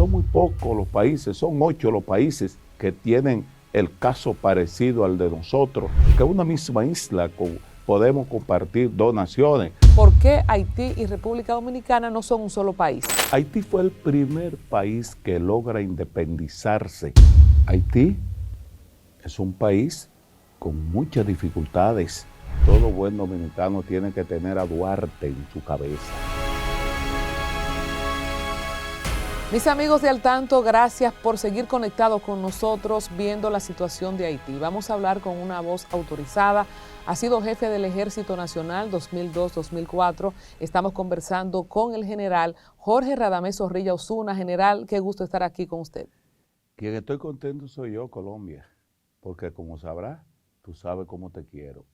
son muy pocos los países, son 8 los países que tienen el caso parecido al de nosotros, que es una misma isla, podemos compartir 2 naciones. ¿Por qué Haití y República Dominicana no son un solo país? Haití fue el primer país que logra independizarse. Haití es un país con muchas dificultades. Todo buen dominicano tiene que tener a Duarte en su cabeza. Mis amigos de Al Tanto, gracias por seguir conectados con nosotros viendo la situación de Haití. Vamos a hablar con una voz autorizada. Ha sido jefe del Ejército Nacional 2002-2004. Estamos conversando con el general Jorge Radamés Zorrilla Osuna. General, qué gusto estar aquí con usted. Quien estoy contento soy yo, Colombia, porque como sabrás, tú sabes cómo te quiero.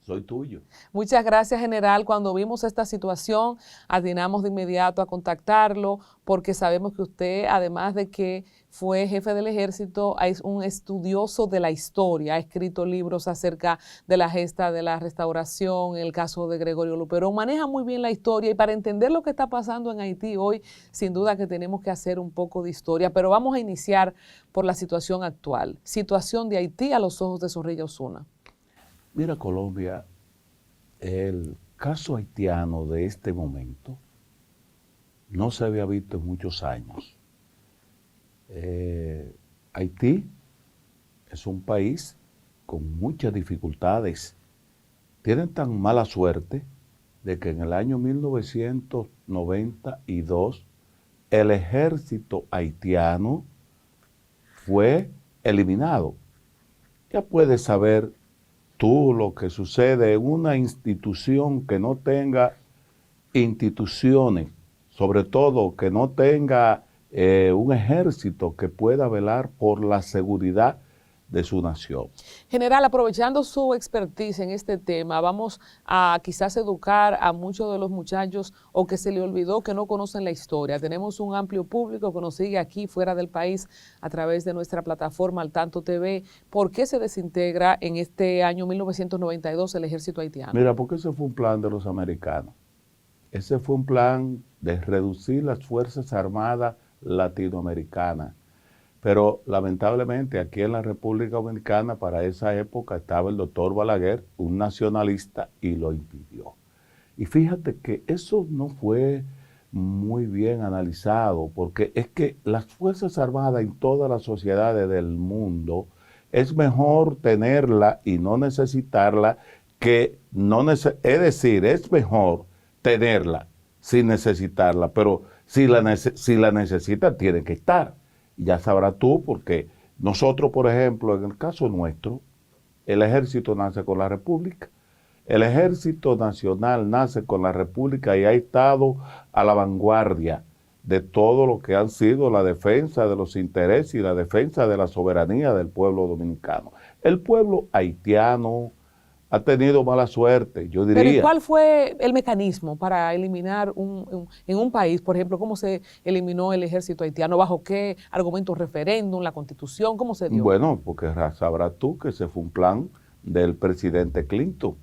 Soy tuyo. Muchas gracias, general. Cuando vimos esta situación, atinamos de inmediato a contactarlo porque sabemos que usted, además de que fue jefe del ejército, es un estudioso de la historia. Ha escrito libros acerca de la gesta de la restauración, el caso de Gregorio Luperón. Maneja muy bien la historia y para entender lo que está pasando en Haití hoy, sin duda que tenemos que hacer un poco de historia. Pero vamos a iniciar por la situación actual. Situación de Haití a los ojos de Zorrilla Osuna. Mira, Colombia, el caso haitiano de este momento no se había visto en muchos años. Haití es un país con muchas dificultades. Tienen tan mala suerte de que en el año 1992 el ejército haitiano fue eliminado. Ya puedes saber tú lo que sucede en una institución que no tenga instituciones, sobre todo que no tenga un ejército que pueda velar por la seguridad de su nación. General, aprovechando su expertise en este tema, vamos a quizás educar a muchos de los muchachos o que se le olvidó que no conocen la historia. Tenemos un amplio público que nos sigue aquí fuera del país a través de nuestra plataforma Al Tanto TV. ¿Por qué se desintegra en este año 1992 el ejército haitiano? Mira, porque ese fue un plan de los americanos. Ese fue un plan de reducir las Fuerzas Armadas latinoamericanas. Pero lamentablemente aquí en la República Dominicana para esa época estaba el doctor Balaguer, un nacionalista, y lo impidió. Y fíjate que eso no fue muy bien analizado, porque es que las Fuerzas Armadas en todas las sociedades del mundo es mejor tenerla y no necesitarla que no es decir, es mejor tenerla sin necesitarla, pero si la necesita tiene que estar. Ya sabrás tú, porque nosotros, por ejemplo, en el caso nuestro, el ejército nace con la República. El ejército nacional nace con la República y ha estado a la vanguardia de todo lo que han sido la defensa de los intereses y la defensa de la soberanía del pueblo dominicano. El pueblo haitiano ha tenido mala suerte, yo diría. Pero ¿y cuál fue el mecanismo para eliminar en un país, por ejemplo, cómo se eliminó el ejército haitiano? ¿Bajo qué argumento? ¿Referéndum, la Constitución? ¿Cómo se dio? Bueno, porque sabrás tú que ese fue un plan del presidente Clinton.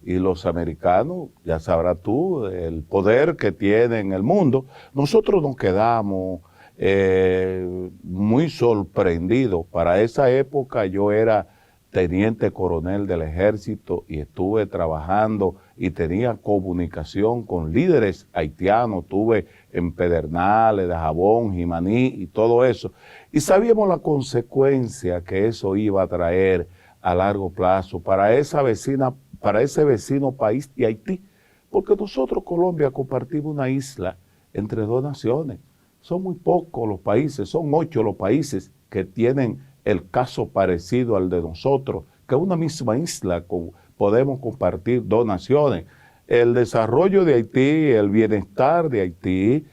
Y los americanos, ya sabrás tú, el poder que tienen en el mundo. Nosotros nos quedamos muy sorprendidos. Para esa época yo era teniente coronel del ejército y estuve trabajando y tenía comunicación con líderes haitianos, estuve en Pedernales, Dajabón, Jimaní y todo eso. Y sabíamos la consecuencia que eso iba a traer a largo plazo para ese vecino país de Haití, porque nosotros, Colombia, compartimos una isla entre 2 naciones. Son muy pocos los países, son 8 los países que tienen el caso parecido al de nosotros, que es una misma isla, podemos compartir 2 naciones. El desarrollo de Haití, el bienestar de Haití,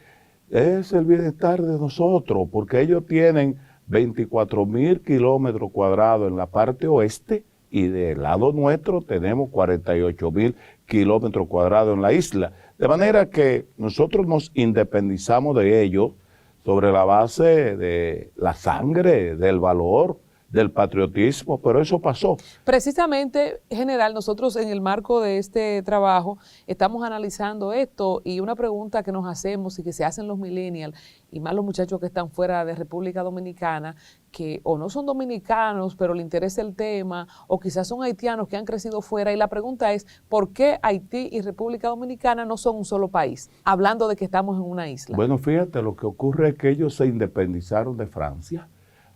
es el bienestar de nosotros, porque ellos tienen 24,000 kilómetros cuadrados en la parte oeste y del lado nuestro tenemos 48,000 kilómetros cuadrados en la isla. De manera que nosotros nos independizamos de ellos sobre la base de la sangre, del valor, del patriotismo, pero eso pasó. Precisamente, general, nosotros en el marco de este trabajo estamos analizando esto y una pregunta que nos hacemos y que se hacen los millennials y más los muchachos que están fuera de República Dominicana, que o no son dominicanos, pero le interesa el tema, o quizás son haitianos que han crecido fuera, y la pregunta es, ¿por qué Haití y República Dominicana no son un solo país? Hablando de que estamos en una isla. Bueno, fíjate, lo que ocurre es que ellos se independizaron de Francia.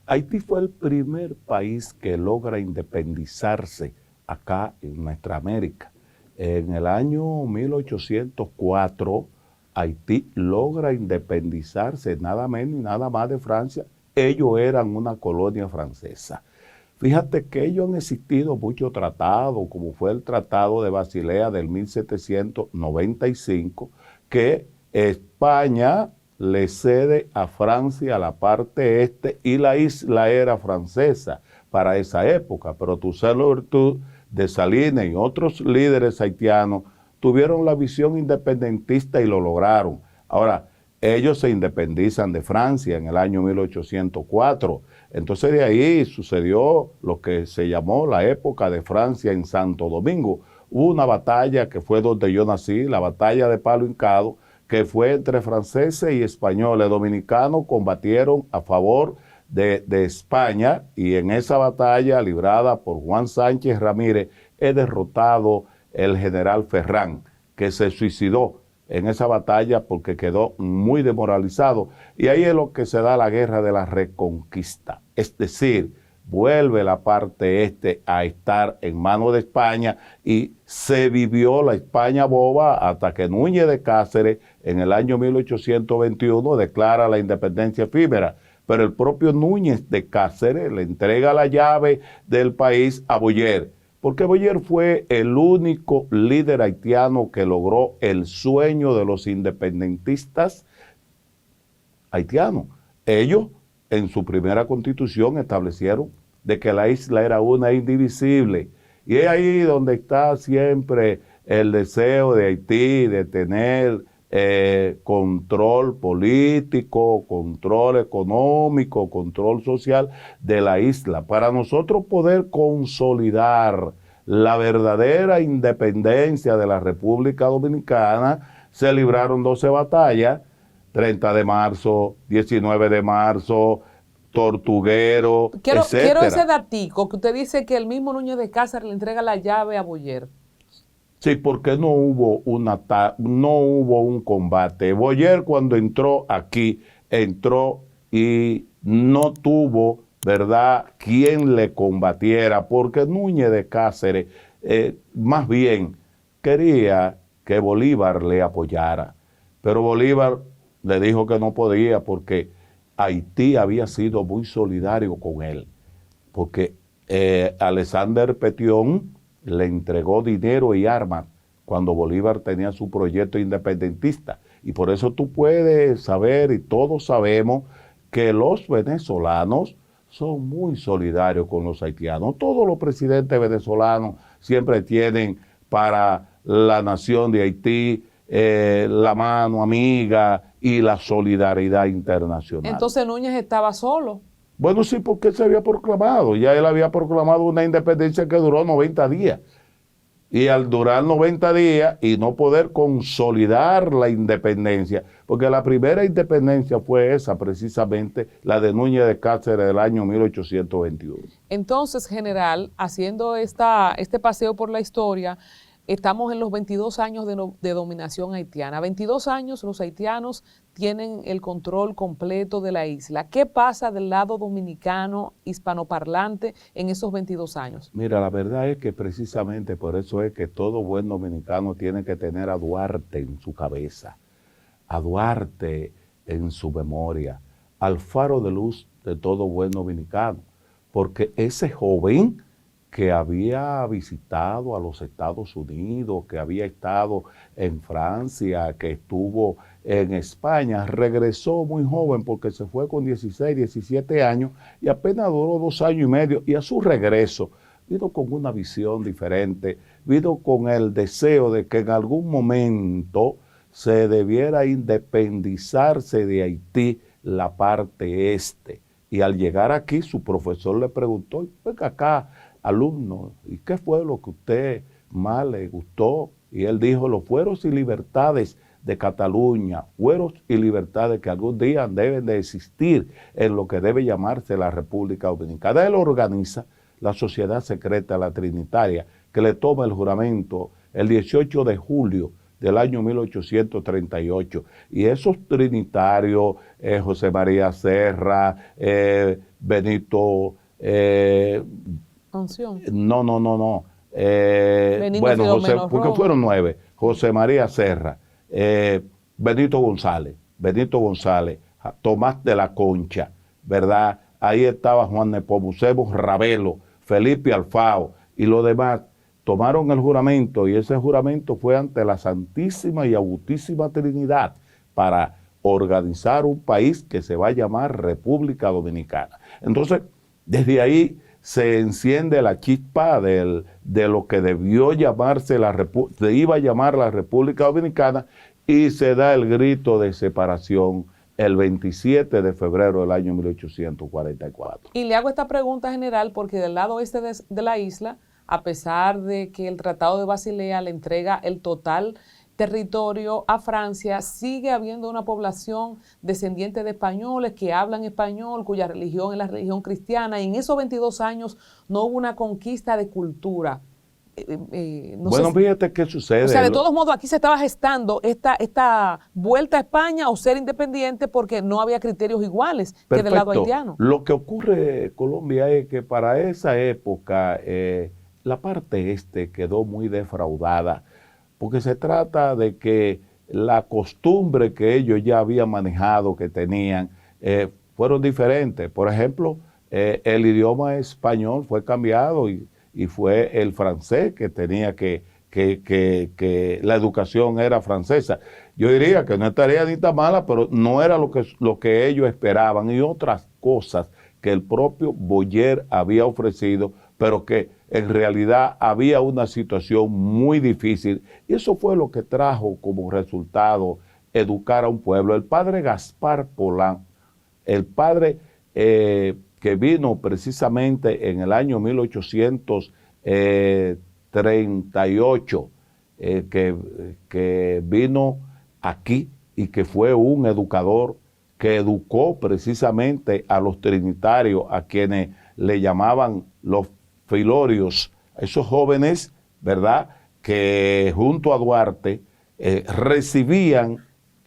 Haití fue el primer país que logra independizarse acá en nuestra América. En el año 1804, Haití logra independizarse nada menos y nada más de Francia. Ellos eran una colonia francesa. Fíjate que ellos han existido muchos tratados, como fue el Tratado de Basilea del 1795, que España le cede a Francia la parte este y la isla era francesa para esa época, pero Toussaint Dessalines y otros líderes haitianos tuvieron la visión independentista y lo lograron. Ahora, ellos se independizan de Francia en el año 1804, entonces de ahí sucedió lo que se llamó la época de Francia en Santo Domingo. Hubo una batalla que fue donde yo nací, la batalla de Palo Hincado, que fue entre franceses y españoles. Dominicanos combatieron a favor de España y en esa batalla librada por Juan Sánchez Ramírez es derrotado el general Ferrán, que se suicidó en esa batalla porque quedó muy demoralizado. Y ahí es lo que se da la guerra de la Reconquista, es decir, vuelve la parte este a estar en manos de España y se vivió la España boba hasta que Núñez de Cáceres en el año 1821 declara la independencia efímera. Pero el propio Núñez de Cáceres le entrega la llave del país a Boyer, porque Boyer fue el único líder haitiano que logró el sueño de los independentistas haitianos. Ellos en su primera constitución establecieron de que la isla era una indivisible. Y es ahí donde está siempre el deseo de Haití de tener control político, control económico, control social de la isla, para nosotros poder consolidar la verdadera independencia de la República Dominicana. Se libraron 12 batallas, 30 de marzo, 19 de marzo, Tortuguero, Quiero etcétera. ese datico que usted dice que el mismo Núñez de Cáceres le entrega la llave a Boyer. Sí, porque no hubo un combate. Boyer cuando entró aquí, entró y no tuvo, ¿verdad?, quien le combatiera, porque Núñez de Cáceres más bien quería que Bolívar le apoyara. Pero Bolívar le dijo que no podía porque Haití había sido muy solidario con él, porque Alexander Petion le entregó dinero y armas cuando Bolívar tenía su proyecto independentista. Y por eso tú puedes saber, y todos sabemos, que los venezolanos son muy solidarios con los haitianos. Todos los presidentes venezolanos siempre tienen para la nación de Haití la mano amiga y la solidaridad internacional. Entonces Núñez estaba solo. Bueno, sí, porque se había proclamado. Ya él había proclamado una independencia que duró 90 días. Y al durar 90 días y no poder consolidar la independencia, porque la primera independencia fue esa, precisamente, la de Núñez de Cáceres del año 1821. Entonces, general, haciendo este paseo por la historia, estamos en los 22 años de dominación haitiana. 22 años los haitianos tienen el control completo de la isla. ¿Qué pasa del lado dominicano hispanoparlante en esos 22 años? Mira, la verdad es que precisamente por eso es que todo buen dominicano tiene que tener a Duarte en su cabeza, a Duarte en su memoria, al faro de luz de todo buen dominicano, porque ese joven que había visitado a los Estados Unidos, que había estado en Francia, que estuvo en España, regresó muy joven porque se fue con 16, 17 años y apenas duró 2 años y medio, y a su regreso vino con una visión diferente, vino con el deseo de que en algún momento se debiera independizarse de Haití la parte este, Y al llegar aquí, su profesor le preguntó, venga acá, alumno, ¿y qué fue lo que a usted más le gustó? Y él dijo, los fueros y libertades de Cataluña, fueros y libertades que algún día deben de existir en lo que debe llamarse la República Dominicana. Él organiza la Sociedad Secreta La Trinitaria, que le toma el juramento el 18 de julio del año 1838. Y esos trinitarios, José María Serra, Benito... no. Bueno, José, porque fueron 9. José María Serra, Benito González, Tomás de la Concha, ¿verdad? Ahí estaba Juan Nepomuceno Ravelo, Felipe Alfao y los demás. Tomaron el juramento y ese juramento fue ante la Santísima y Augutísima Trinidad para organizar un país que se va a llamar República Dominicana. Entonces, desde ahí se enciende la chispa de lo que debió llamarse se iba a llamar la República Dominicana y se da el grito de separación el 27 de febrero del año 1844. Y le hago esta pregunta general porque del lado este de la isla, a pesar de que el Tratado de Basilea le entrega el total territorio a Francia, sigue habiendo una población descendiente de españoles que hablan español, cuya religión es la religión cristiana, y en esos 22 años no hubo una conquista de cultura. Bueno, fíjate qué sucede. O sea, de todos modos, aquí se estaba gestando esta vuelta a España o ser independiente porque no había criterios iguales que del lado haitiano. Lo que ocurre, Colombia, es que para esa época la parte este quedó muy defraudada, porque se trata de que la costumbre que ellos ya habían manejado, que tenían, fueron diferentes. Por ejemplo, el idioma español fue cambiado y fue el francés que tenía que la educación era francesa. Yo diría que no estaría ni tan mala, pero no era lo que ellos esperaban, y otras cosas que el propio Boyer había ofrecido, pero que en realidad había una situación muy difícil, y eso fue lo que trajo como resultado educar a un pueblo. El padre Gaspar Polán, el padre que vino precisamente en el año 1838, que vino aquí y que fue un educador que educó precisamente a los trinitarios, a quienes le llamaban los filorios, esos jóvenes, ¿verdad?, que junto a Duarte recibían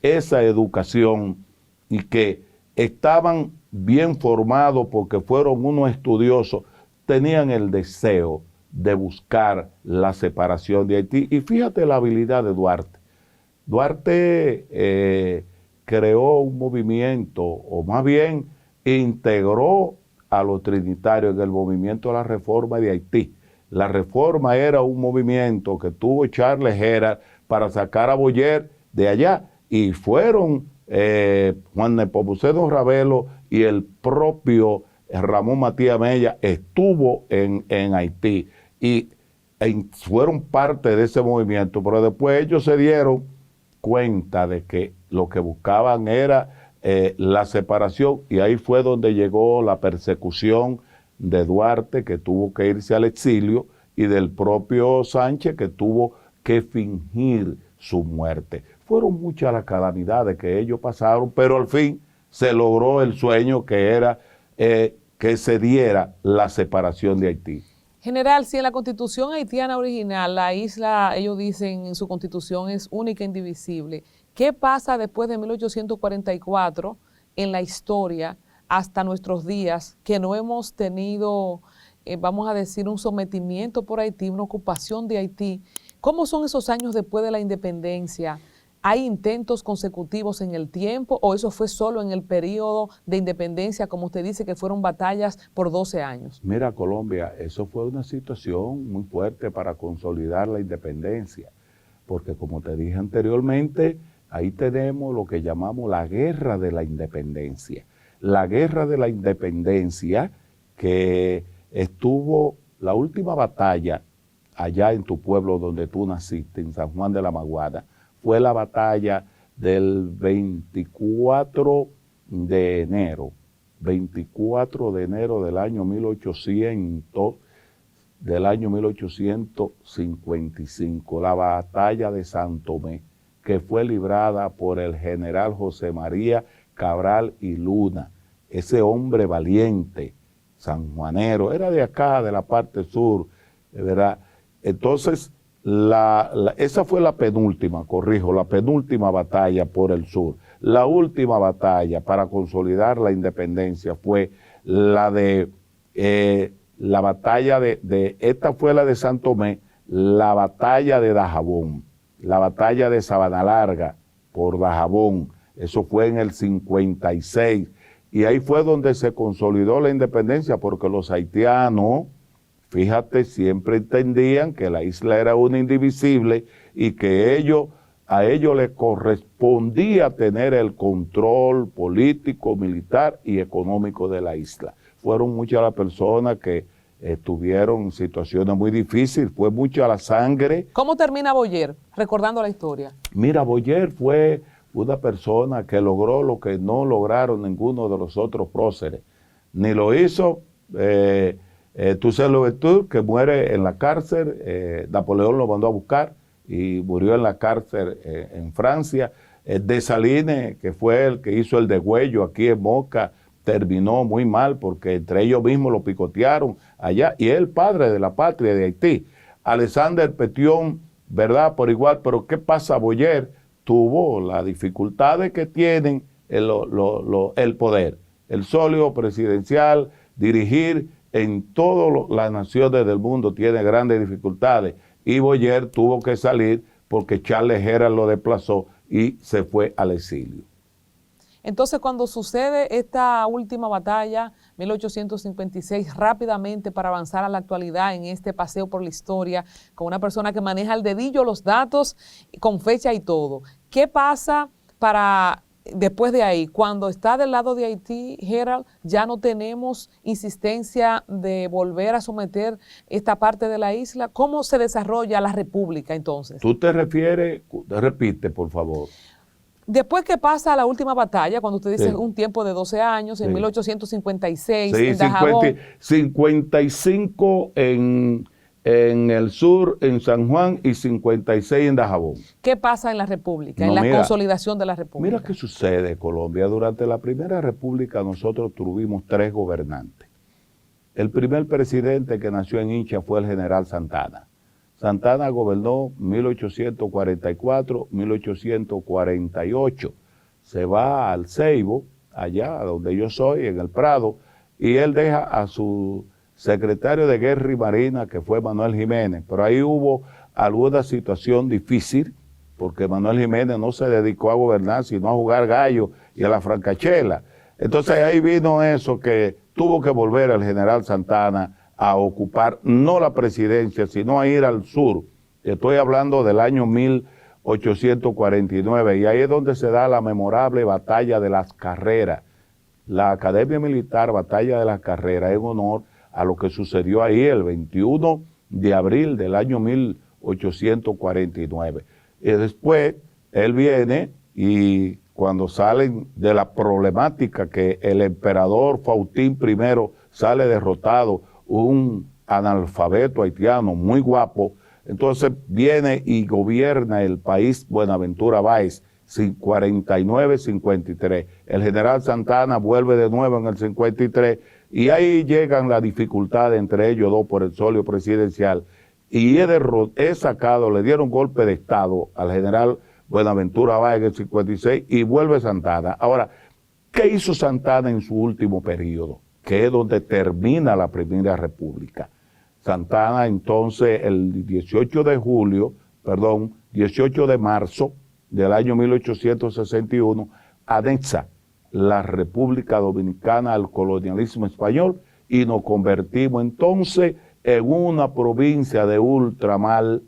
esa educación y que estaban bien formados porque fueron unos estudiosos, tenían el deseo de buscar la separación de Haití. Y fíjate la habilidad de Duarte. Duarte creó un movimiento, o más bien integró a los trinitarios en el movimiento de la reforma de Haití. La reforma era un movimiento que tuvo Charles Gerard para sacar a Boyer de allá, y fueron Juan Nepomuceno Ravelo y el propio Ramón Matías Mella estuvo en Haití y fueron parte de ese movimiento, pero después ellos se dieron cuenta de que lo que buscaban era la separación, y ahí fue donde llegó la persecución de Duarte, que tuvo que irse al exilio, y del propio Sánchez, que tuvo que fingir su muerte. Fueron muchas las calamidades que ellos pasaron, pero al fin se logró el sueño, que era que se diera la separación de Haití. General, si en la Constitución haitiana original, la isla, ellos dicen en su Constitución, es única e indivisible, ¿qué pasa después de 1844 en la historia hasta nuestros días, que no hemos tenido, vamos a decir, un sometimiento por Haití, una ocupación de Haití? ¿Cómo son esos años después de la independencia? ¿Hay intentos consecutivos en el tiempo o eso fue solo en el periodo de independencia, como usted dice, que fueron batallas por 12 años? Mira, Colombia, eso fue una situación muy fuerte para consolidar la independencia, porque como te dije anteriormente, ahí tenemos lo que llamamos la Guerra de la Independencia. La Guerra de la Independencia, que estuvo la última batalla allá en tu pueblo donde tú naciste, en San Juan de la Maguana, fue la batalla del 24 de enero 24 de enero del año 1855, la batalla de San Tomé, que fue librada por el general José María Cabral y Luna, ese hombre valiente, sanjuanero, era de acá, de la parte sur, ¿verdad? Entonces, esa fue la penúltima, corrijo, la penúltima batalla por el sur. La última batalla para consolidar la independencia fue la de, esta fue la de San Tomé, la batalla de Dajabón, la batalla de Sabana Larga por Dajabón, eso fue en el 56, y ahí fue donde se consolidó la independencia, porque los haitianos, fíjate, siempre entendían que la isla era una indivisible y que a ellos les correspondía tener el control político, militar y económico de la isla. Fueron muchas las personas que estuvieron en situaciones muy difíciles, fue mucha la sangre. ¿Cómo termina Boyer, recordando la historia? Mira, Boyer fue una persona que logró lo que no lograron ninguno de los otros próceres. Ni lo hizo Toussaint Louverture, que muere en la cárcel, Napoleón lo mandó a buscar y murió en la cárcel en Francia. Dessalines, que fue el que hizo el degüello aquí en Moca, terminó muy mal porque entre ellos mismos lo picotearon allá, y es el padre de la patria de Haití. Alexander Petion, ¿verdad? Por igual, pero ¿qué pasa? Boyer tuvo las dificultades que tienen el poder, el sólido presidencial, dirigir en todas las naciones del mundo tiene grandes dificultades, y Boyer tuvo que salir porque Charles Herald lo desplazó y se fue al exilio. Entonces, cuando sucede esta última batalla, 1856, rápidamente para avanzar a la actualidad en este paseo por la historia, con una persona que maneja al dedillo los datos, con fecha y todo, ¿qué pasa para después de ahí? Cuando está del lado de Haití, Herald, ya no tenemos insistencia de volver a someter esta parte de la isla. ¿Cómo se desarrolla la república entonces? ¿Tú te refieres? Repite, por favor. Después que pasa la última batalla, cuando usted dice Sí. un tiempo de 12 años, en Sí. 1856, Sí, en Dajabón. 55 en el sur, en San Juan, y 56 en Dajabón. ¿Qué pasa en la República, No, en la mira, consolidación de la República? Mira qué sucede, Colombia. Durante la Primera República nosotros tuvimos 3 gobernantes. El primer presidente que nació en Hincha fue el general Santana. Santana gobernó 1844, 1848. Se va al Ceibo, allá donde yo soy, en el Prado, y él deja a su secretario de Guerra y Marina, que fue Manuel Jiménez. Pero ahí hubo alguna situación difícil, porque Manuel Jiménez no se dedicó a gobernar, sino a jugar gallo y a la francachela. Entonces ahí vino eso, que tuvo que volver el general Santana a ocupar no la presidencia, sino a ir al sur. Estoy hablando del año 1849, y ahí es donde se da la memorable Batalla de las Carreras. La Academia Militar Batalla de las Carreras en honor a lo que sucedió ahí el 21 de abril del año 1849. Y después él viene, y cuando salen de la problemática que el emperador Fautín I sale derrotado, un analfabeto haitiano muy guapo, entonces viene y gobierna el país Buenaventura Báez, 49-53. El general Santana vuelve de nuevo en el 53, y ahí llegan las dificultades entre ellos dos por el solio presidencial, y he sacado, le dieron golpe de estado al general Buenaventura Báez en el 56, y vuelve Santana. Ahora, ¿qué hizo Santana en su último periodo? Que es donde termina la Primera República. Santana entonces el 18 de marzo del año 1861 anexa la República Dominicana al colonialismo español, y nos convertimos entonces en una provincia de ultramar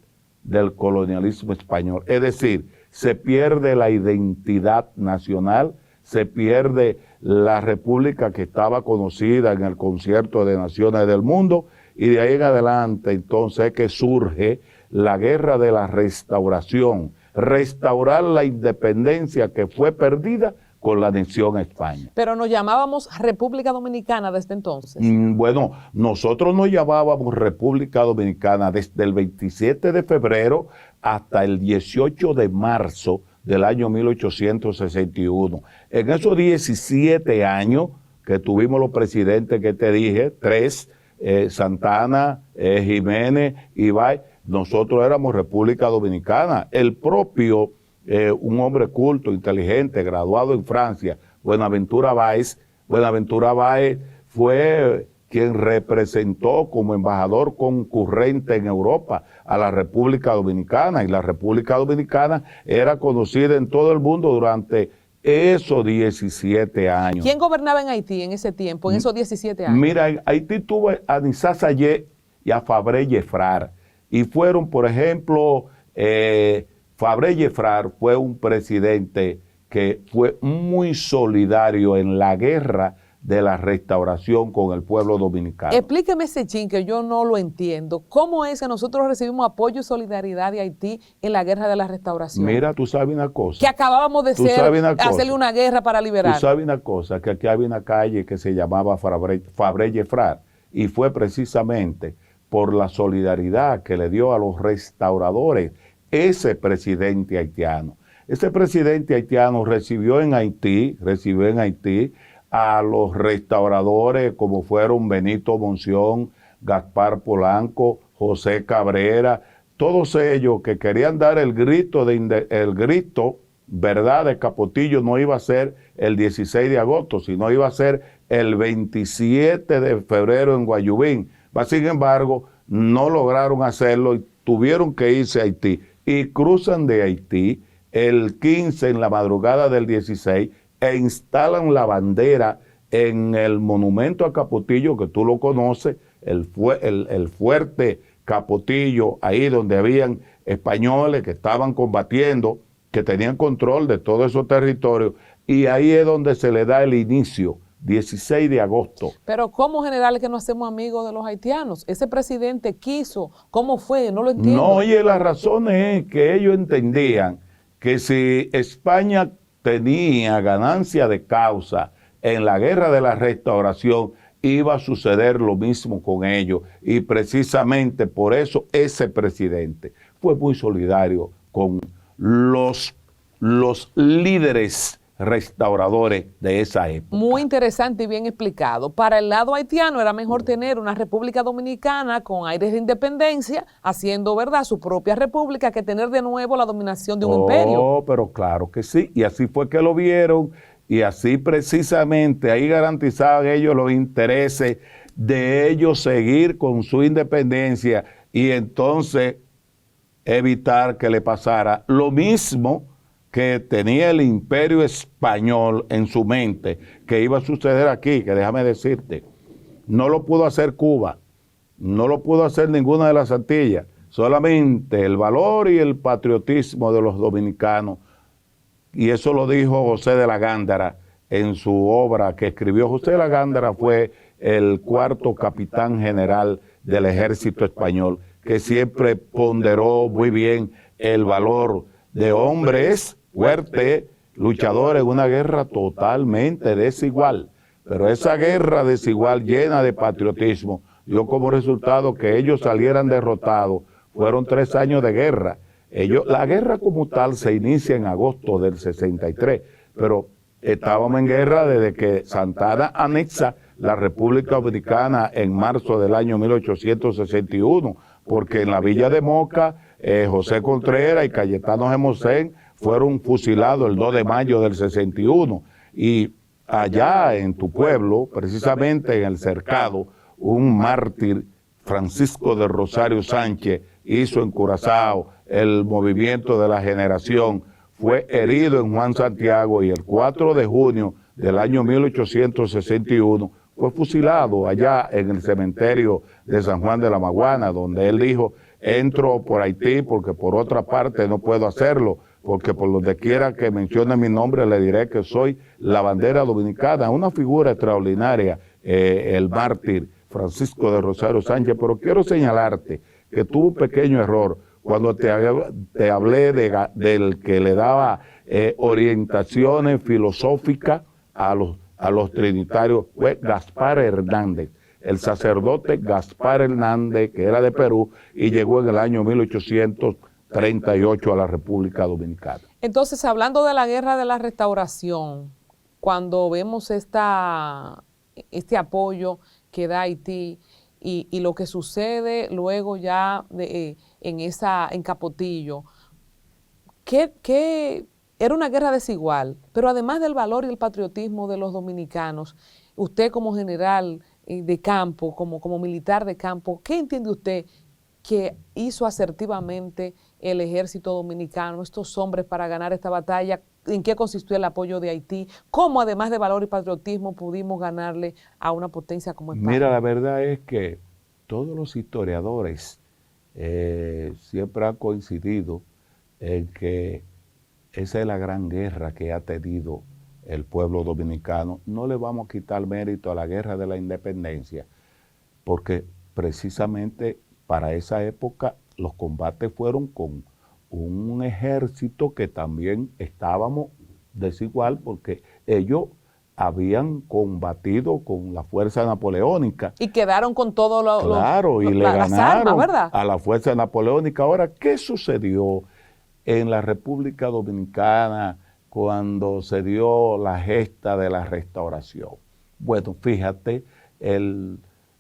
del colonialismo español. Es decir, se pierde la identidad nacional, se pierde la república que estaba conocida en el Concierto de Naciones del Mundo, y de ahí en adelante entonces es que surge la guerra de la restauración, restaurar la independencia que fue perdida con la anexión a España. Pero nos llamábamos República Dominicana desde entonces. Bueno, nosotros nos llamábamos República Dominicana desde el 27 de febrero hasta el 18 de marzo del año 1861. En esos 17 años que tuvimos los presidentes que te dije, 3, Santana, Jiménez, Ibáez, nosotros éramos República Dominicana. El propio, un hombre culto, inteligente, graduado en Francia, Buenaventura Báez fue quien representó como embajador concurrente en Europa a la República Dominicana, y la República Dominicana era conocida en todo el mundo durante esos 17 años. ¿Quién gobernaba en Haití en ese tiempo, en esos 17 años? Mira, en Haití tuvo a Niçá Sayé y a Fabré Gefrard, y fueron, por ejemplo, Fabré Gefrard fue un presidente que fue muy solidario en la guerra de la restauración con el pueblo dominicano. Explíqueme ese chin que yo no lo entiendo. ¿Cómo es que nosotros recibimos apoyo y solidaridad de Haití en la guerra de la restauración? Mira, tú sabes una cosa. Que acabábamos de hacerle una guerra para liberar. Tú sabes una cosa, que aquí había una calle que se llamaba Fabré Gefrard, y fue precisamente por la solidaridad que le dio a los restauradores ese presidente haitiano. Ese presidente haitiano recibió en Haití a los restauradores como fueron Benito Monción, Gaspar Polanco, José Cabrera, todos ellos que querían dar el grito, ¿verdad?, de Capotillo. No iba a ser el 16 de agosto, sino iba a ser el 27 de febrero en Guayubín. Sin embargo, no lograron hacerlo y tuvieron que irse a Haití. Y cruzan de Haití el 15 en la madrugada del 16 e instalan la bandera en el monumento a Capotillo, que tú lo conoces, el fuerte Capotillo, ahí donde habían españoles que estaban combatiendo, que tenían control de todos esos territorios, y ahí es donde se le da el inicio, 16 de agosto. Pero ¿cómo, general, que no hacemos amigos de los haitianos? Ese presidente quiso, ¿cómo fue? No lo entiendo. No, oye, la razón es que ellos entendían que si España tenía ganancia de causa en la guerra de la restauración, iba a suceder lo mismo con ellos, y precisamente por eso ese presidente fue muy solidario con los líderes restauradores de esa época. Muy interesante y bien explicado. Para el lado haitiano era mejor tener una República Dominicana con aires de independencia, haciendo, ¿verdad?, su propia república, que tener de nuevo la dominación de un imperio. Oh, pero claro que sí, y así fue que lo vieron, y así precisamente ahí garantizaban ellos los intereses de ellos seguir con su independencia, y entonces evitar que le pasara lo mismo que tenía el imperio español en su mente, que iba a suceder aquí, que déjame decirte, no lo pudo hacer Cuba, no lo pudo hacer ninguna de las Antillas, solamente el valor y el patriotismo de los dominicanos, y eso lo dijo José de la Gándara en su obra que escribió. José de la Gándara fue el 4º capitán general del ejército español, que siempre ponderó muy bien el valor de hombres fuertes, luchadores en una guerra totalmente desigual. Pero esa guerra desigual llena de patriotismo dio como resultado que ellos salieran derrotados. Fueron 3 años de guerra. La guerra como tal se inicia en agosto del 63, pero estábamos en guerra desde que Santana anexa la República Dominicana en marzo del año 1861, porque en la villa de Moca, José Contreras y Cayetano Gemosén fueron fusilados el 2 de mayo del 61, y allá en tu pueblo, precisamente en el Cercado, un mártir, Francisco de Rosario Sánchez, hizo en Curazao el movimiento de la generación, fue herido en Juan Santiago, y el 4 de junio del año 1861 fue fusilado allá en el cementerio de San Juan de la Maguana, donde él dijo: entro por Haití porque por otra parte no puedo hacerlo, porque por donde quiera que mencione mi nombre le diré que soy la bandera dominicana. Una figura extraordinaria, el mártir Francisco de Rosario Sánchez. Pero quiero señalarte que tuvo un pequeño error, cuando te hablé del que le daba orientaciones filosóficas a los trinitarios, fue Gaspar Hernández, el sacerdote Gaspar Hernández, que era de Perú y llegó en el año 1838 a la República Dominicana. Entonces, hablando de la Guerra de la Restauración, cuando vemos este apoyo que da Haití y lo que sucede luego ya en Capotillo, que era una guerra desigual, pero además del valor y el patriotismo de los dominicanos, usted como general de campo, como militar de campo, ¿qué entiende usted que hizo asertivamente el ejército dominicano, estos hombres, para ganar esta batalla? ¿En qué consistió el apoyo de Haití? ¿Cómo, además de valor y patriotismo, pudimos ganarle a una potencia como España? Mira, la verdad es que todos los historiadores siempre han coincidido en que esa es la gran guerra que ha tenido el pueblo dominicano. No le vamos a quitar mérito a la guerra de la independencia, porque precisamente para esa época los combates fueron con un ejército que también estábamos desigual, porque ellos habían combatido con la fuerza napoleónica. Y quedaron con todo Claro, y le las ganaron armas, ¿verdad? a la fuerza napoleónica. Ahora, ¿qué sucedió en la República Dominicana cuando se dio la gesta de la restauración? Bueno, fíjate,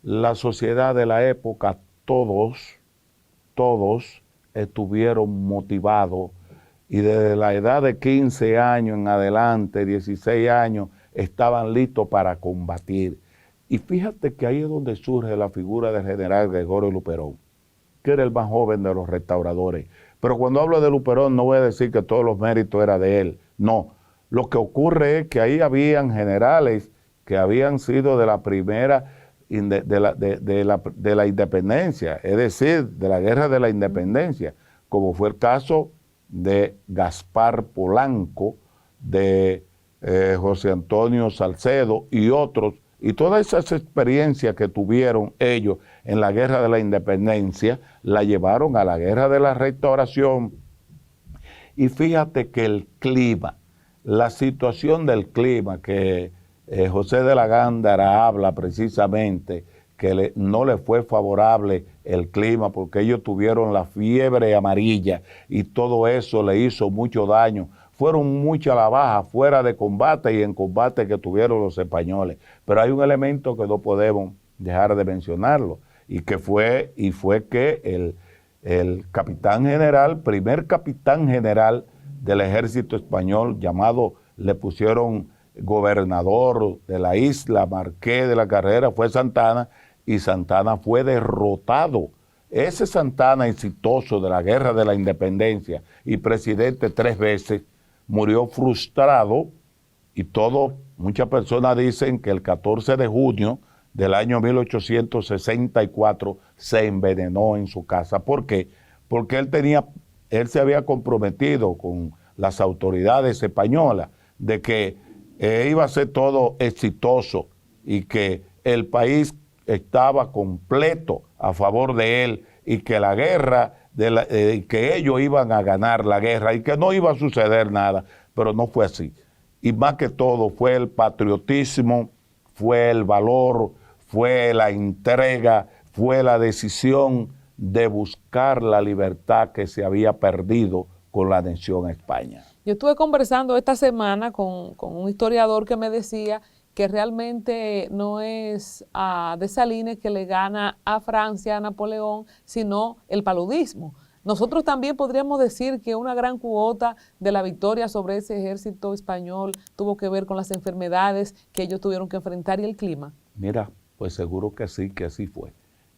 la sociedad de la época, todos estuvieron motivados, y desde la edad de 15 años en adelante, 16 años, estaban listos para combatir. Y fíjate que ahí es donde surge la figura del general Gregorio Luperón, que era el más joven de los restauradores. Pero cuando hablo de Luperón no voy a decir que todos los méritos eran de él, no. Lo que ocurre es que ahí habían generales que habían sido de la primera, de la independencia, es decir, de la guerra de la independencia, como fue el caso de Gaspar Polanco, de José Antonio Salcedo y otros, y todas esas experiencias que tuvieron ellos en la guerra de la independencia, la llevaron a la guerra de la restauración. Y fíjate que el clima, la situación del clima, que José de la Gándara habla precisamente, que no le fue favorable el clima porque ellos tuvieron la fiebre amarilla y todo eso le hizo mucho daño. Fueron muchas las bajas fuera de combate y en combate que tuvieron los españoles. Pero hay un elemento que no podemos dejar de mencionarlo, y fue que el capitán general, primer capitán general del ejército español, llamado, le pusieron gobernador de la isla, Marqués de la Carrera, fue Santana, y Santana fue derrotado. Ese Santana exitoso de la guerra de la independencia y presidente 3 veces, murió frustrado, y muchas personas dicen que el 14 de junio del año 1864 se envenenó en su casa. ¿Por qué? Porque él se había comprometido con las autoridades españolas de que iba a ser todo exitoso y que el país estaba completo a favor de él, y que la guerra, que ellos iban a ganar la guerra y que no iba a suceder nada, pero no fue así. Y más que todo fue el patriotismo, fue el valor, fue la entrega, fue la decisión de buscar la libertad que se había perdido con la anexión a España. Yo estuve conversando esta semana con un historiador que me decía que realmente no es a Dessalines que le gana a Francia, a Napoleón, sino el paludismo. Nosotros también podríamos decir que una gran cuota de la victoria sobre ese ejército español tuvo que ver con las enfermedades que ellos tuvieron que enfrentar y el clima. Mira, pues seguro que sí, que así fue.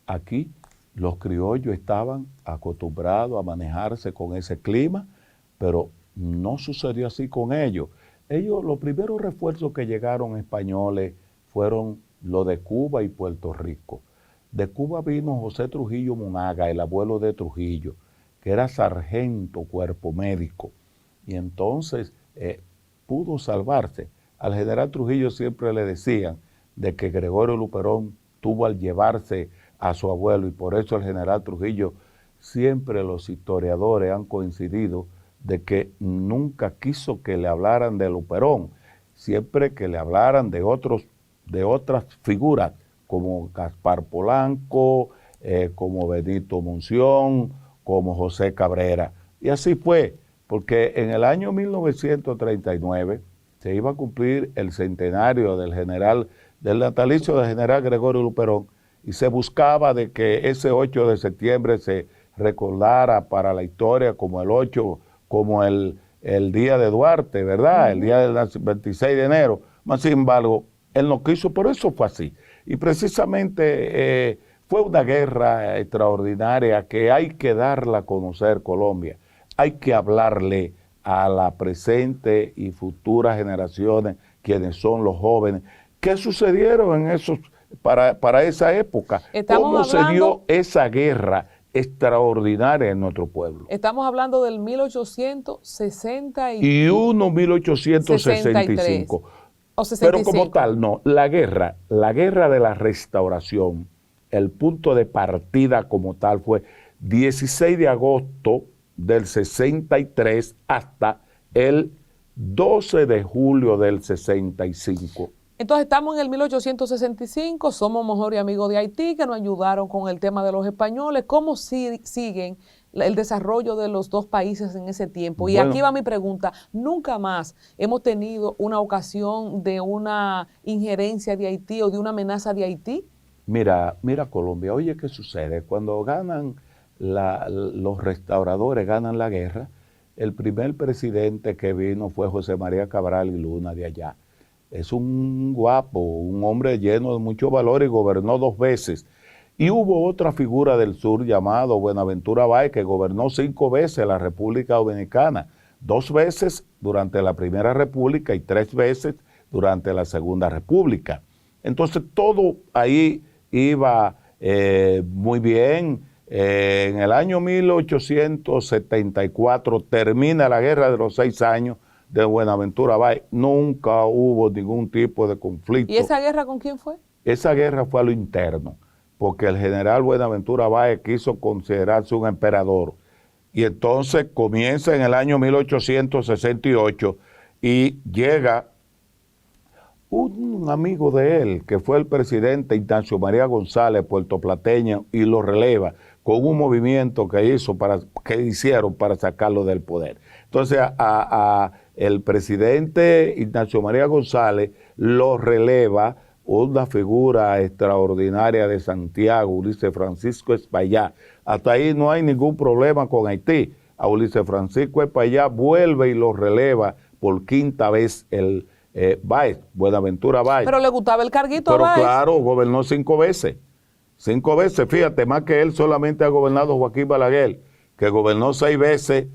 Aquí los criollos estaban acostumbrados a manejarse con ese clima, pero no sucedió así con ellos. Los primeros refuerzos que llegaron españoles fueron los de Cuba y Puerto Rico. De Cuba vino José Trujillo Monaga, el abuelo de Trujillo, que era sargento cuerpo médico, y entonces pudo salvarse. Al general Trujillo siempre le decían de que Gregorio Luperón tuvo al llevarse a su abuelo, y por eso el general Trujillo siempre los historiadores han coincidido de que nunca quiso que le hablaran de Luperón, siempre que le hablaran de otras figuras, como Gaspar Polanco, como Benito Monción, como José Cabrera. Y así fue, porque en el año 1939 se iba a cumplir el centenario del natalicio del general Gregorio Luperón, y se buscaba de que ese 8 de septiembre se recordara para la historia como el día de Duarte, ¿verdad? El día del 26 de enero. Más sin embargo, él no quiso, por eso fue así. Y precisamente fue una guerra extraordinaria que hay que darla a conocer, Colombia. Hay que hablarle a la presente y futuras generaciones, quienes son los jóvenes, qué sucedieron para esa época, cómo se dio esa guerra extraordinaria en nuestro pueblo. Estamos hablando del 1861, 1865. O 65. Pero como tal, no, la guerra de la restauración, el punto de partida como tal fue 16 de agosto del 63 hasta el 12 de julio del 65. Entonces estamos en el 1865, somos mejores amigos de Haití, que nos ayudaron con el tema de los españoles. ¿Cómo siguen el desarrollo de los dos países en ese tiempo? Y bueno, aquí va mi pregunta, ¿nunca más hemos tenido una ocasión de una injerencia de Haití o de una amenaza de Haití? Mira Colombia, oye, ¿qué sucede? Cuando ganan los restauradores, ganan la guerra, el primer presidente que vino fue José María Cabral y Luna de allá. Es un guapo, un hombre lleno de mucho valor y gobernó 2 veces. Y hubo otra figura del sur llamado Buenaventura Báez que gobernó 5 veces la República Dominicana, 2 veces durante la Primera República y 3 veces durante la Segunda República. Entonces todo ahí iba muy bien. En el año 1874 termina la Guerra de los 6 años de Buenaventura Báez. Nunca hubo ningún tipo de conflicto. ¿Y esa guerra con quién fue? Esa guerra fue a lo interno, porque el general Buenaventura Báez quiso considerarse un emperador. Y entonces comienza en el año 1868 y llega un amigo de él, que fue el presidente Ignacio María González, puertoplateño, y lo releva con un movimiento que hicieron para sacarlo del poder. Entonces el presidente Ignacio María González lo releva una figura extraordinaria de Santiago, Ulises Francisco Espaillá. Hasta ahí no hay ningún problema con Haití. A Ulises Francisco Espaillá vuelve y lo releva por 5ª vez el Báez, Buenaventura Báez. Pero le gustaba el carguito a Báez. Pero claro, gobernó 5 veces. 5 veces, fíjate, más que él solamente ha gobernado Joaquín Balaguer, que gobernó 6 veces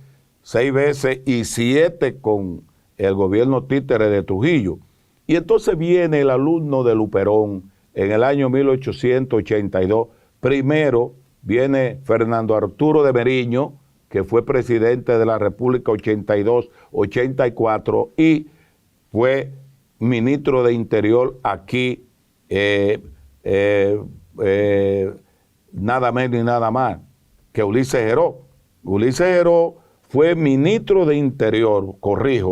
y 7 con el gobierno títere de Trujillo. Y entonces viene el alumno de Luperón en el año 1882. Primero viene Fernando Arturo de Meriño, que fue presidente de la República 82-84 y fue ministro de Interior aquí, nada menos y nada más que Ulises Geró. Ulises Geró fue ministro de Interior,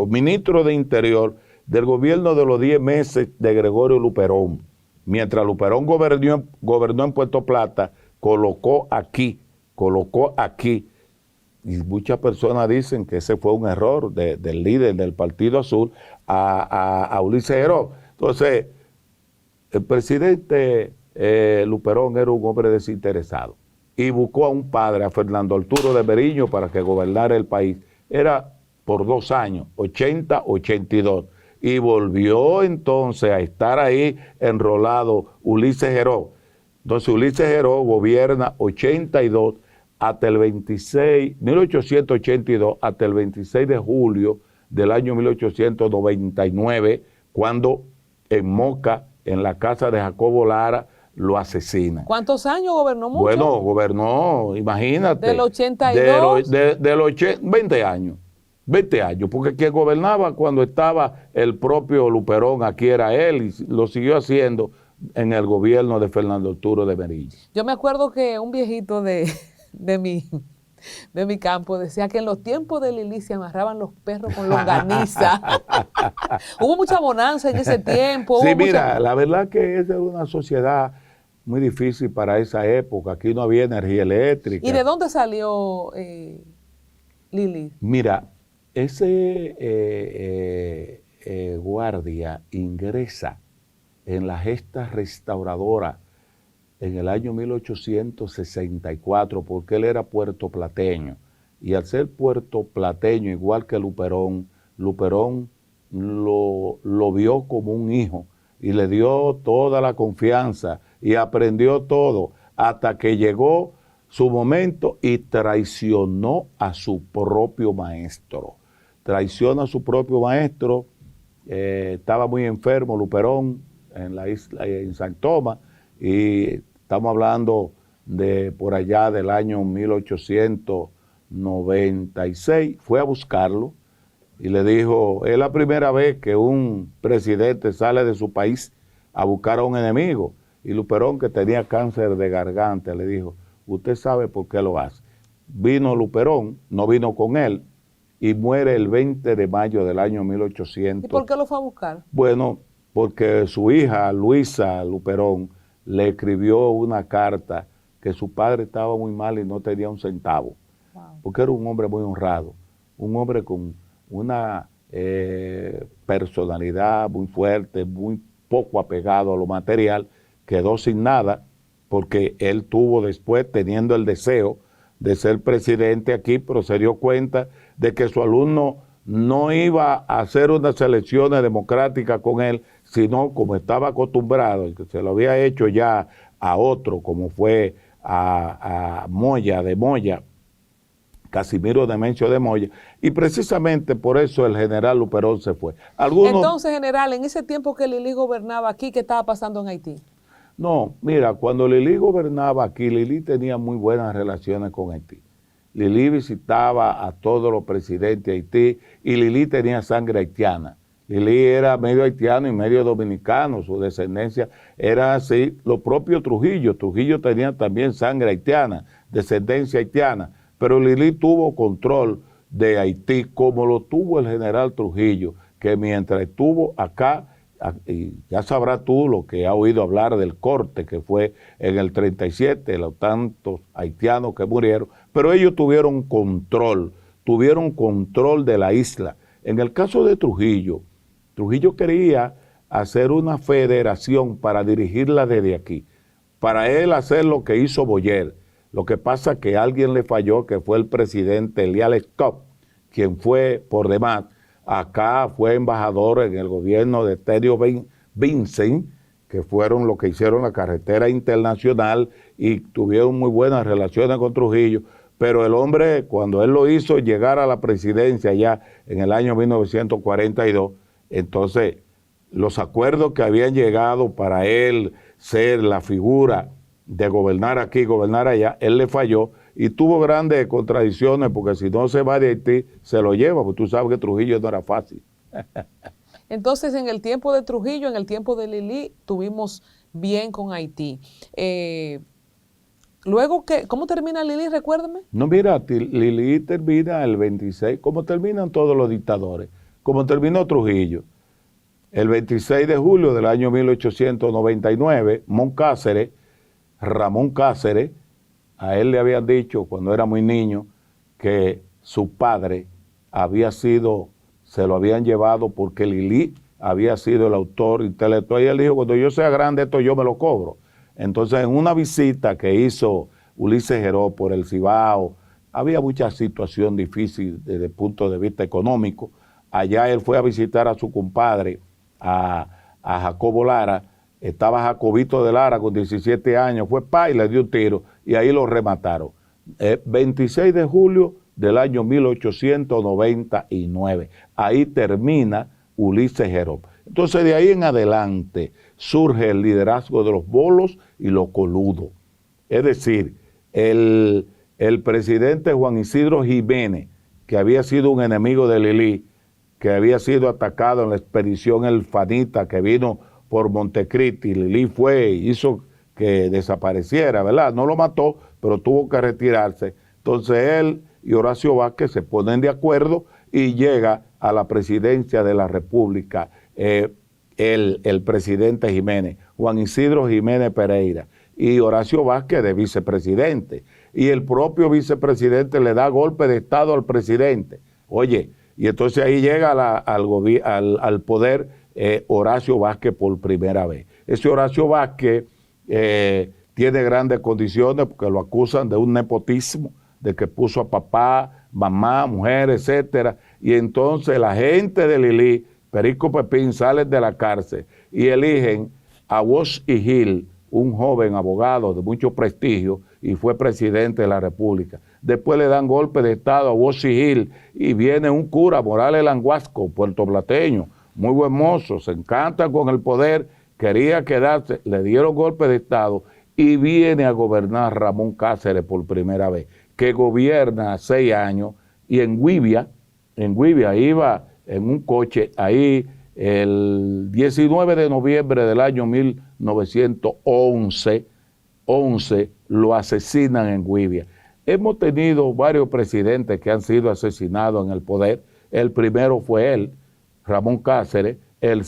ministro de Interior del gobierno de los 10 meses de Gregorio Luperón. Mientras Luperón gobernó en Puerto Plata, colocó aquí, y muchas personas dicen que ese fue un error del líder del Partido Azul a Ulises Geró. Entonces, el presidente Luperón era un hombre desinteresado y buscó a un padre, a Fernando Arturo de Meriño, para que gobernara el país. Era por 2 años, 80-82. Y volvió entonces a estar ahí enrolado Ulises Geró. Entonces Ulises Geró gobierna 82 hasta el 1882 hasta el 26 de julio del año 1899, cuando en Moca, en la casa de Jacobo Lara, lo asesinan. ¿Cuántos años gobernó? Mucho. Bueno, gobernó, imagínate. Del 82. 20 años. 20 años, porque quien gobernaba cuando estaba el propio Luperón, aquí era él, y lo siguió haciendo en el gobierno de Fernando Arturo de Meriño. Yo me acuerdo que un viejito de de mi campo decía que en los tiempos de Lili se amarraban los perros con longaniza. Hubo mucha bonanza en ese tiempo. Sí, mira, la verdad que esa era una sociedad muy difícil para esa época. Aquí no había energía eléctrica. ¿Y de dónde salió Lili? Mira, ese guardia ingresa en la gesta restauradora en el año 1864, porque él era puertoplateño. Y al ser puertoplateño, igual que Luperón, Luperón lo vio como un hijo y le dio toda la confianza y aprendió todo hasta que llegó su momento y traicionó a su propio maestro. Traiciona a su propio maestro, estaba muy enfermo Luperón en la isla, en San Tomás, y estamos hablando de por allá del año 1896, fue a buscarlo y le dijo, es la primera vez que un presidente sale de su país a buscar a un enemigo. Y Luperón, que tenía cáncer de garganta, le dijo, usted sabe por qué lo hace. Vino Luperón, no vino con él, y muere el 20 de mayo del año 1800. ¿Y por qué lo fue a buscar? Bueno, porque su hija, Luisa Luperón, le escribió una carta que su padre estaba muy mal y no tenía un centavo. Wow. Porque era un hombre muy honrado, un hombre con una personalidad muy fuerte, muy poco apegado a lo material, quedó sin nada porque él tuvo después, teniendo el deseo de ser presidente aquí, pero se dio cuenta de que su alumno no iba a hacer unas elecciones democráticas con él, sino como estaba acostumbrado, y que se lo había hecho ya a otro, como fue a Moya de Moya, Casimiro Demencio de Moya, y precisamente por eso el general Luperón se fue. Entonces, general, en ese tiempo que Lili gobernaba aquí, ¿qué estaba pasando en Haití? No, mira, cuando Lili gobernaba aquí, Lili tenía muy buenas relaciones con Haití. Lili visitaba a todos los presidentes de Haití y Lili tenía sangre haitiana. Lili era medio haitiano y medio dominicano, su descendencia era así. Lo propio Trujillo, Trujillo tenía también sangre haitiana, descendencia haitiana, pero Lili tuvo control de Haití como lo tuvo el general Trujillo, que mientras estuvo acá, y ya sabrás tú lo que has oído hablar del corte que fue en el 37, los tantos haitianos que murieron, pero ellos tuvieron control de la isla. En el caso de Trujillo, Trujillo quería hacer una federación para dirigirla desde aquí, para él hacer lo que hizo Boyer. Lo que pasa es que alguien le falló, que fue el presidente Elias Scott, quien fue por demás. Acá fue embajador en el gobierno de Teddy Vincent, que fueron los que hicieron la carretera internacional y tuvieron muy buenas relaciones con Trujillo, pero el hombre, cuando él lo hizo llegar a la presidencia ya en el año 1942, entonces los acuerdos que habían llegado para él ser la figura de gobernar aquí, gobernar allá, él le falló y tuvo grandes contradicciones, porque si no se va de Haití, se lo lleva, porque tú sabes que Trujillo no era fácil. Entonces, en el tiempo de Trujillo, en el tiempo de Lili, tuvimos bien con Haití. Luego, ¿cómo termina Lili? Recuérdame. No, mira, Lili termina el 26, como terminan todos los dictadores, como terminó Trujillo. El 26 de julio del año 1899, Ramón Cáceres, a él le habían dicho cuando era muy niño que su padre se lo habían llevado porque Lili había sido el autor intelectual, y él dijo, cuando yo sea grande esto yo me lo cobro. Entonces, en una visita que hizo Ulises Geró por el Cibao, había mucha situación difícil desde el punto de vista económico. Allá él fue a visitar a su compadre, a Jacobo Lara. Estaba Jacobito de Lara con 17 años, fue y le dio un tiro y ahí lo remataron. 26 de julio del año 1899. Ahí termina Ulises Geró. Entonces de ahí en adelante surge el liderazgo de los bolos y los coludos. Es decir, el presidente Juan Isidro Jiménez, que había sido un enemigo de Lili, que había sido atacado en la expedición El Fanita, que vino por Montecristi, Lili fue y hizo que desapareciera, ¿verdad? No lo mató, pero tuvo que retirarse. Entonces él y Horacio Vázquez se ponen de acuerdo y llega a la presidencia de la República el presidente Jiménez, Juan Isidro Jiménez Pereira, y Horacio Vázquez de vicepresidente. Y el propio vicepresidente le da golpe de Estado al presidente. Oye, y entonces ahí llega al poder Horacio Vázquez por primera vez. Ese Horacio Vázquez tiene grandes condiciones porque lo acusan de un nepotismo, de que puso a papá, mamá, mujer, etcétera. Y entonces la gente de Lili, Perico Pepín, salen de la cárcel y eligen a Walsh y Hill, un joven abogado de mucho prestigio, y fue presidente de la República. Después le dan golpe de Estado a Walsh y Hill y viene un cura, Morales Languasco, puertoplateño, muy buen mozo, se encanta con el poder, quería quedarse, le dieron golpe de Estado y viene a gobernar Ramón Cáceres por primera vez, que gobierna 6 años, y en Guivia iba en un coche, ahí el 19 de noviembre del año 1911, lo asesinan en Guivia. Hemos tenido varios presidentes que han sido asesinados en el poder. El primero fue él, Ramón Cáceres. El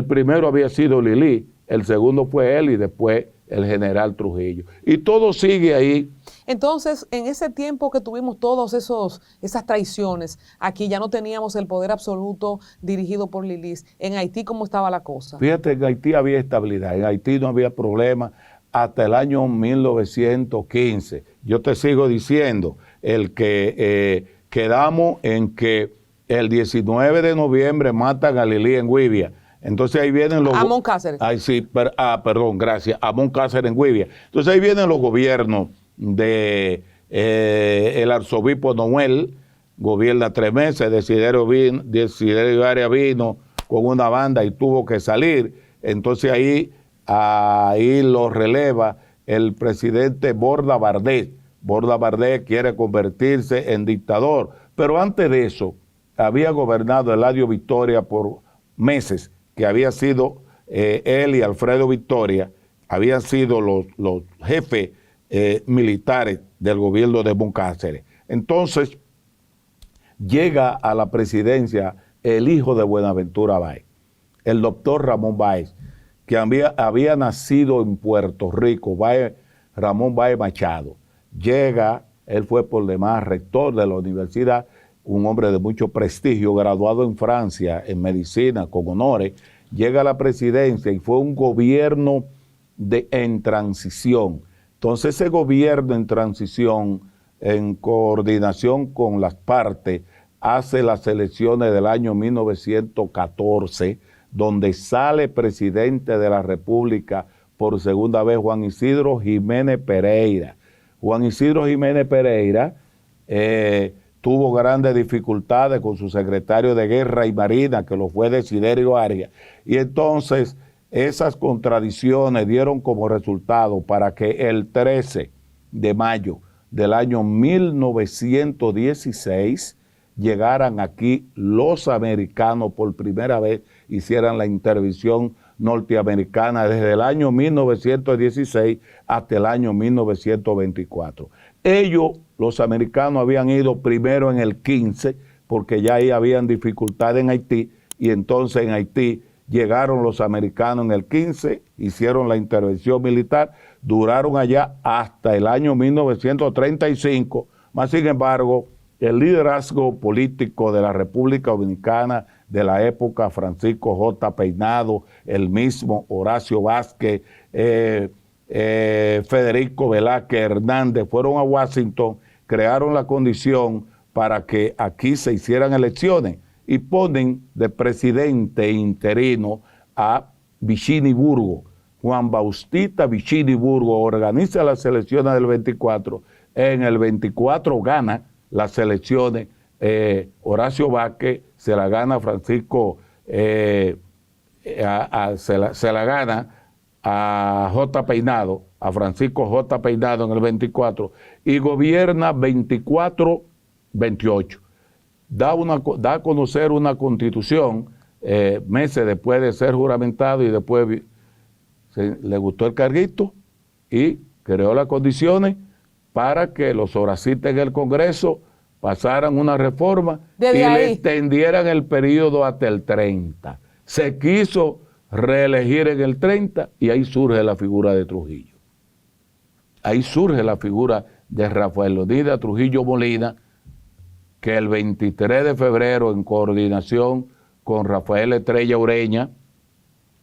primero había sido Lili, el segundo fue él y después el general Trujillo. Y todo sigue ahí. Entonces, en ese tiempo que tuvimos todas esas traiciones, aquí ya no teníamos el poder absoluto dirigido por Lilis. En Haití, ¿cómo estaba la cosa? Fíjate, en Haití había estabilidad, en Haití no había problema hasta el año 1915. Yo te sigo diciendo, quedamos en que el 19 de noviembre matan a Lili en Guivia. Entonces ahí vienen los... Amón Cáceres. Ay, sí, perdón, gracias. Amón Cáceres en Guivia. Entonces ahí vienen los gobiernos de el arzobispo Noel, gobierna 3 meses, Desiderio Arias vino con una banda y tuvo que salir. Entonces ahí lo releva el presidente Borda Bardés. Borda Bardés quiere convertirse en dictador, pero antes de eso había gobernado Eladio Victoria por meses, que había sido él y Alfredo Victoria, habían sido los jefes militares del gobierno de Ramón Cáceres. Entonces llega a la presidencia el hijo de Buenaventura Báez, el doctor Ramón Báez, que había nacido en Puerto Rico, Ramón Báez Machado. Llega, él fue por demás rector de la universidad, un hombre de mucho prestigio, graduado en Francia en medicina con honores, llega a la presidencia y fue un gobierno en transición. Entonces ese gobierno en transición, en coordinación con las partes, hace las elecciones del año 1914, donde sale presidente de la República por segunda vez Juan Isidro Jiménez Pereira. Juan Isidro Jiménez Pereira tuvo grandes dificultades con su secretario de Guerra y Marina, que lo fue Desiderio Arias, y entonces esas contradicciones dieron como resultado para que el 13 de mayo del año 1916 llegaran aquí los americanos por primera vez, hicieran la intervención norteamericana desde el año 1916 hasta el año 1924. Ellos, los americanos, habían ido primero en el 15, porque ya ahí habían dificultades en Haití, y entonces en Haití llegaron los americanos en el 15, hicieron la intervención militar, duraron allá hasta el año 1935, más sin embargo, el liderazgo político de la República Dominicana de la época, Francisco J. Peinado, el mismo Horacio Vázquez, Federico Velázquez Hernández, fueron a Washington, crearon la condición para que aquí se hicieran elecciones y ponen de presidente interino a Vicini Burgo. Juan Bautista Vicini Burgo organiza las elecciones del 24, en el 24 gana las elecciones, Horacio Vázquez se la gana Francisco, se la gana a J. Peinado, a Francisco J. Peinado en el 24, y gobierna 24-28. Da a conocer una constitución meses después de ser juramentado y después le gustó el carguito y creó las condiciones para que los oracistas en el Congreso pasaran una reforma y le extendieran el periodo hasta el 30. Se quiso reelegir en el 30 y ahí surge la figura de Trujillo. Ahí surge la figura de Rafael Leónidas Trujillo Molina, que el 23 de febrero, en coordinación con Rafael Estrella Ureña,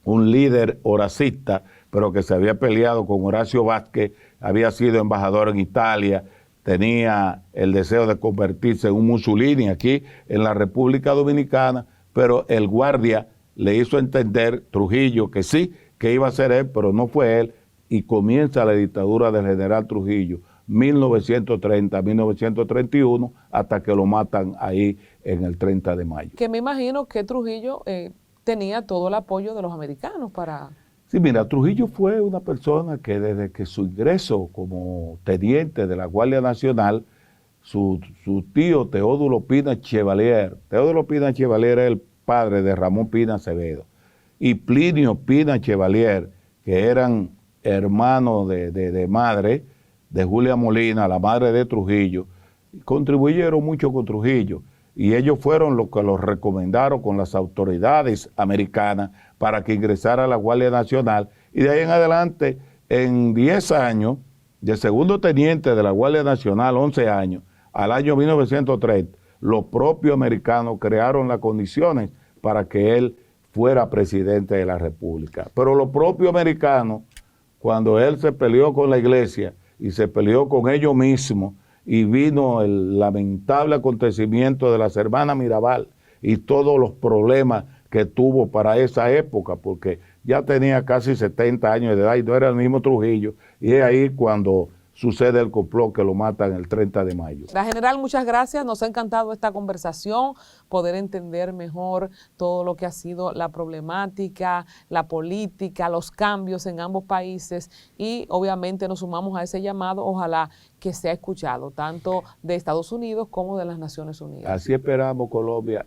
un líder horacista, pero que se había peleado con Horacio Vázquez, había sido embajador en Italia, tenía el deseo de convertirse en un Mussolini aquí en la República Dominicana, pero el guardia le hizo entender, Trujillo, que sí, que iba a ser él, pero no fue él, y comienza la dictadura del general Trujillo, 1930-1931, hasta que lo matan ahí en el 30 de mayo. Que me imagino que Trujillo tenía todo el apoyo de los americanos para... Sí, mira, Trujillo fue una persona que desde que su ingreso como teniente de la Guardia Nacional, su tío Teodulo Pina Chevalier era el padre de Ramón Pina Acevedo, y Plinio Pina Chevalier, que eran hermanos de madre, de Julia Molina, la madre de Trujillo, contribuyeron mucho con Trujillo, y ellos fueron los que los recomendaron con las autoridades americanas para que ingresara a la Guardia Nacional, y de ahí en adelante, en 10 años, de segundo teniente de la Guardia Nacional, 11 años, al año 1930, los propios americanos crearon las condiciones para que él fuera presidente de la República. Pero los propios americanos, cuando él se peleó con la iglesia y se peleó con ellos mismos, y vino el lamentable acontecimiento de las hermanas Mirabal y todos los problemas que tuvo para esa época, porque ya tenía casi 70 años de edad y no era el mismo Trujillo, y es ahí cuando sucede el complot que lo matan el 30 de mayo. La general, muchas gracias. Nos ha encantado esta conversación, poder entender mejor todo lo que ha sido la problemática, la política, los cambios en ambos países, y obviamente nos sumamos a ese llamado, ojalá que sea escuchado, tanto de Estados Unidos como de las Naciones Unidas. Así esperamos, Colombia.